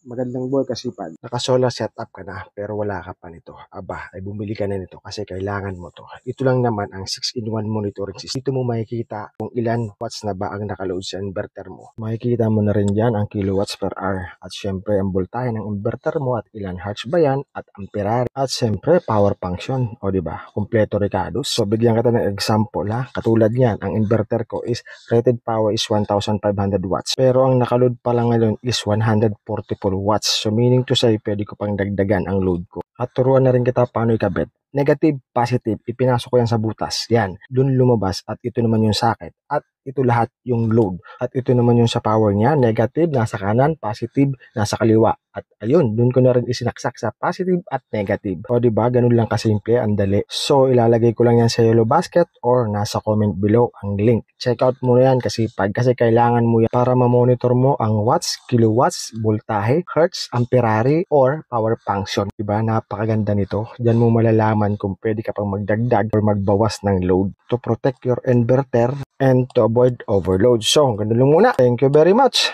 Magandang buhay Kasipag. Naka-solar setup ka na pero wala ka pa nito. Aba, ay bumili ka na nito kasi kailangan mo to. Ito lang naman ang 6-in-1 monitoring system. Dito mo makikita kung ilan watts na ba ang nakaload sa inverter mo. Makikita mo na rin dyan ang kilowatts per hour. At syempre ang voltahe ng inverter mo at ilan hertz ba yan at amperare. At syempre power function. O diba? Kompleto Ricardo. So bigyan kita ng example ha. Katulad niyan, ang inverter ko is rated power is 1,500 watts. Pero ang nakaload pa lang ngayon is 144 watts. So meaning to say, pwede ko pang dagdagan ang load ko. At turuan na rin kita paano ikabit. Negative, positive, ipinasok ko yan sa butas. Yan, dun lumabas at ito naman yung socket. At ito lahat yung load. At ito naman yung sa power niya. Negative, nasa kanan, positive, nasa kaliwa. At ayun, dun ko na rin isinaksak sa positive at negative. O diba, ganun lang kasimple, ang dali. So, ilalagay ko lang yan sa yellow basket or nasa comment below ang link. Check out mo na yan kasi kailangan mo yan para ma-monitor mo ang watts, kilowatts, voltahe, hertz, amperare, or power function. Diba, napakaganda nito. Diyan mo malalaman kung pwede ka pang magdagdag or magbawas ng load to protect your inverter and to avoid overload. So, ganun lang muna. Thank you very much.